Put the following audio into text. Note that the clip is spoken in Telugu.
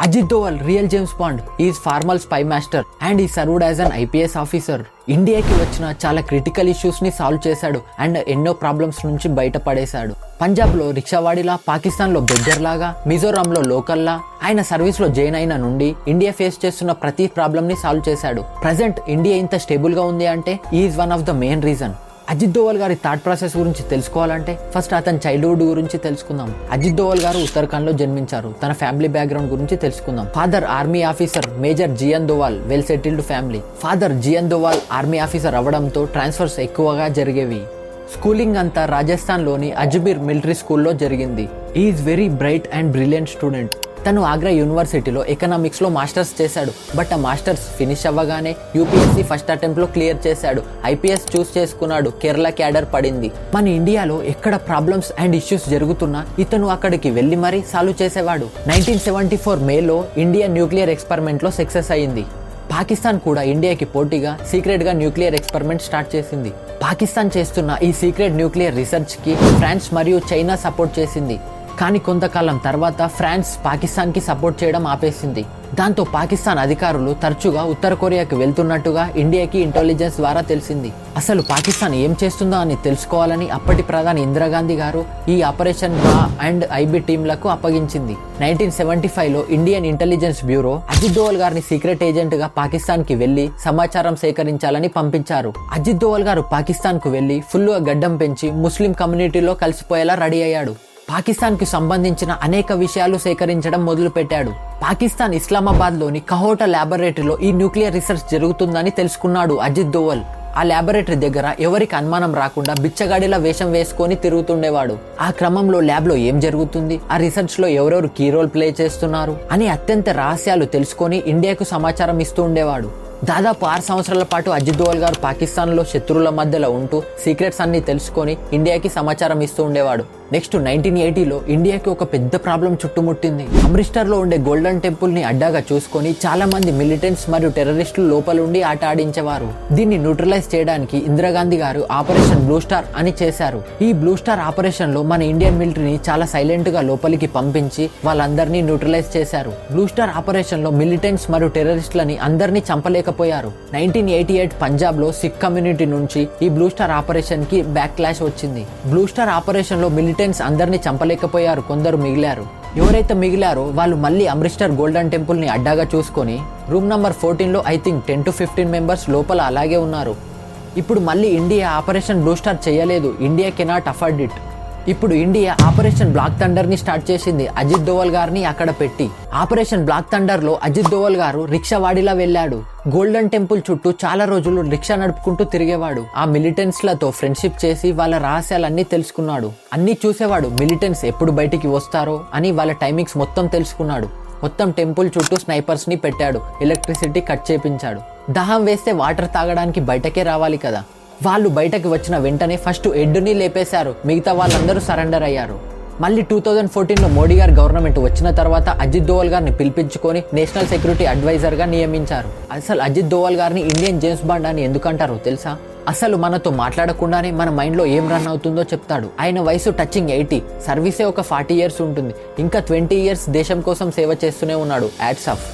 Ajit Doval, real James Bond, he is former spy master and he served as an IPS officer. ఇండియాకి వచ్చిన చాలా క్రిటికల్ ఇష్యూస్ ని సాల్వ్ చేశాడు అండ్ ఎన్నో ప్రాబ్లమ్స్ నుంచి బయటపడేశాడు. పంజాబ్ లో రిక్షావాడిలా, పాకిస్తాన్ లో బెగ్గర్ లాగా, మిజోరాం లో లోకల్ లా ఆయన సర్వీస్ లో జాయిన్ అయిన నుండి ఇండియా ఫేస్ చేస్తున్న ప్రతి ప్రాబ్లమ్ ని సాల్వ్ చేశాడు. ప్రజెంట్ ఇండియా ఇంత స్టేబుల్ గా ఉంది అంటే is one of the main reason. Ajit Doval గారి థాట్ ప్రాసెస్ గురించి తెలుసుకోవాలంటే ఫస్ట్ అతని చైల్డ్హుడ్ గురించి తెలుసుకుందాం. అజిత్ దోవల్ గారు ఉత్తరాఖండ్ లో జన్మించారు. తన ఫ్యామిలీ బ్యాక్గ్రౌండ్ గురించి తెలుసుకుందాం. Father army officer major G N Doval, well settled family. Father G N Doval army officer అవ్వడంతో ట్రాన్స్ఫర్స్ ఎక్కువగా జరిగేవి. స్కూలింగ్ అంతా రాజస్థాన్ లోని అజ్మీర్ మిలిటరీ స్కూల్లో జరిగింది. Is very bright and brilliant student. తను ఆగ్రా యూనివర్సిటీలో ఎకనామిక్స్ లో మాస్టర్స్ చేశాడు. బట్ ఆ మాస్టర్స్ ఫినిష్ అవ్వగానే యూపీఎస్సీ ఫస్ట్ అటెంప్ట్ లో క్లియర్ చేశాడు. ఐపీఎస్ చూస్ చేసుకున్నాడు. కేరళ క్యాడర్ పడింది. మన ఇండియాలో ఎక్కడ ప్రాబ్లమ్స్ అండ్ ఇష్యూస్ జరుగుతున్నా ఇతను అక్కడికి వెళ్లి మరీ సాల్వ్ చేసేవాడు. 1974 మేలో ఇండియా న్యూక్లియర్ ఎక్స్పెరిమెంట్ లో సక్సెస్ అయింది. పాకిస్తాన్ కూడా ఇండియాకి పోటీగా సీక్రెట్ గా న్యూక్లియర్ ఎక్స్పెరిమెంట్ స్టార్ట్ చేసింది. పాకిస్తాన్ చేస్తున్న ఈ సీక్రెట్ న్యూక్లియర్ రీసెర్చ్ కి ఫ్రాన్స్ మరియు చైనా సపోర్ట్ చేసింది. కానీ కొంతకాలం తర్వాత ఫ్రాన్స్ పాకిస్తాన్ కి సపోర్ట్ చేయడం ఆపేసింది. దాంతో పాకిస్తాన్ అధికారులు తరచుగా ఉత్తర కొరియాకి వెళ్తున్నట్టుగా ఇండియాకి ఇంటెలిజెన్స్ ద్వారా తెలిసింది. అసలు పాకిస్తాన్ ఏం చేస్తుందో అని తెలుసుకోవాలని అప్పటి ప్రధాని ఇందిరాగాంధీ గారు ఈ ఆపరేషన్ రా అండ్ ఐబీ టీంలకు అప్పగించింది. 1975లో Indian intelligence bureau Ajit Doval గారిని సీక్రెట్ ఏజెంట్ గా పాకిస్తాన్ కి వెళ్లి సమాచారం సేకరించాలని పంపించారు. అజిత్ దోవల్ గారు పాకిస్తాన్ కు వెళ్లి ఫుల్ గా గడ్డం పెంచి ముస్లిం కమ్యూనిటీలో కలిసిపోయేలా రెడీ అయ్యాడు. పాకిస్తాన్ కి సంబంధించిన అనేక విషయాలు సేకరించడం మొదలు పెట్టాడు. పాకిస్తాన్ ఇస్లామాబాద్ లోని కహోటా ల్యాబొరేటరీలో ఈ న్యూక్లియర్ రీసెర్చ్ జరుగుతుందని తెలుసుకున్నాడు అజిత్ దోవల్. ఆ ల్యాబొరేటరీ దగ్గర ఎవరికి అనుమానం రాకుండా బిచ్చగాడిలా వేషం వేసుకొని తిరుగుతుండేవాడు. ఆ క్రమంలో ల్యాబ్ లో ఏం జరుగుతుంది, ఆ రీసెర్చ్ లో ఎవరెవరు కీ రోల్ ప్లే చేస్తున్నారు అని అత్యంత రహస్యాలు తెలుసుకొని ఇండియాకు సమాచారం ఇస్తూ ఉండేవాడు. దాదాపు 6 సంవత్సరాల పాటు అజిత్ దోవల్ గారు పాకిస్తాన్ లో శత్రువుల మధ్యలో ఉంటూ సీక్రెట్స్ అన్ని తెలుసుకొని ఇండియాకి సమాచారం ఇస్తూ ఉండేవాడు. నెక్స్ట్ 1980లో ఇండియాకి ఒక పెద్ద ప్రాబ్లం చుట్టుముట్టింది. అమృత్సర్ లో ఉండే గోల్డెన్ టెంపుల్ ని అడ్డాగా చూసుకొని చాలా మంది మిలిటెంట్స్ మరియు టెర్రరిస్టులు లోపలుండి ఆట ఆడించేవారు. దీన్ని న్యూట్రలైజ్ చేయడానికి ఇందిరాగాంధీ గారు ఆపరేషన్ బ్లూ స్టార్ అని చేశారు. ఈ బ్లూ స్టార్ ఆపరేషన్ లో మన ఇండియన్ మిలిటరీని చాలా సైలెంట్ గా లోపలికి పంపించి వాళ్ళందరినీ న్యూట్రలైజ్ చేశారు. బ్లూ స్టార్ ఆపరేషన్ లో మిలిటెంట్స్ మరియు టెర్రరిస్టులని అందరినీ చంపలేకపోయారు. 1988 పంజాబ్ లో సిక్ కమ్యూనిటీ నుంచి ఈ బ్లూ స్టార్ ఆపరేషన్ కి బ్యాక్ క్లాష్ వచ్చింది. బ్లూ స్టార్ ఆపరేషన్ లో మిలిటెంట్స్ అందరినీ చంపలేకపోయారు. కొందరు మిగిలారు. ఎవరైతే మిగిలారో వాళ్ళు మళ్ళీ అమృత్సర్ గోల్డెన్ టెంపుల్ ని అడ్డాగా చూసుకొని రూమ్ నంబర్ 14 లో ఐ థింక్ 10 to 15 మెంబర్స్ లోపల అలాగే ఉన్నారు. ఇప్పుడు మళ్ళీ ఇండియా ఆపరేషన్ బ్లూ స్టార్ చేయలేదు. India cannot afford it. ఇప్పుడు ఇండియా ఆపరేషన్ బ్లాక్ థండర్ ని స్టార్ట్ చేసింది అజిత్ దోవల్ గారిని అక్కడ పెట్టి. ఆపరేషన్ బ్లాక్ థండర్ లో అజిత్ దోవల్ గారు రిక్షావాడిలా వెళ్ళాడు. గోల్డెన్ టెంపుల్ చుట్టూ చాలా రోజులు రిక్షా నడుపుకుంటూ తిరిగేవాడు. ఆ మిలిటెంట్స్ లతో ఫ్రెండ్షిప్ చేసి వాళ్ళ రహస్యాలన్నీ తెలుసుకున్నాడు. అన్ని చూసేవాడు. మిలిటెంట్స్ ఎప్పుడు బయటికి వస్తారో అని వాళ్ళ టైమింగ్స్ మొత్తం తెలుసుకున్నాడు. మొత్తం టెంపుల్ చుట్టూ స్నైపర్స్ ని పెట్టాడు. ఎలక్ట్రిసిటీ కట్ చేపించాడు. దాహం వేస్తే వాటర్ తాగడానికి బయటకే రావాలి కదా. వాళ్ళు బయటకు వచ్చిన వెంటనే ఫస్ట్ ఎడ్డుని లేపేశారు. మిగతా వాళ్ళందరూ సరెండర్ అయ్యారు. మళ్ళీ 2014లో మోడీ గారి గవర్నమెంట్ వచ్చిన తర్వాత అజిత్ దోవల్ గారిని పిలిపించుకొని నేషనల్ సెక్యూరిటీ అడ్వైజర్ గా నియమించారు. అసలు అజిత్ దోవల్ గారిని ఇండియన్ జేమ్స్ బాండ్ అని ఎందుకంటారో తెలుసా? అసలు మనతో మాట్లాడకుండానే మన మైండ్ లో ఏం రన్ అవుతుందో చెప్తాడు. ఆయన వయసు టచింగ్ 80, సర్వీసే ఒక 40 years ఉంటుంది. ఇంకా 20 years దేశం కోసం సేవ చేస్తూనే ఉన్నాడు. Hats off.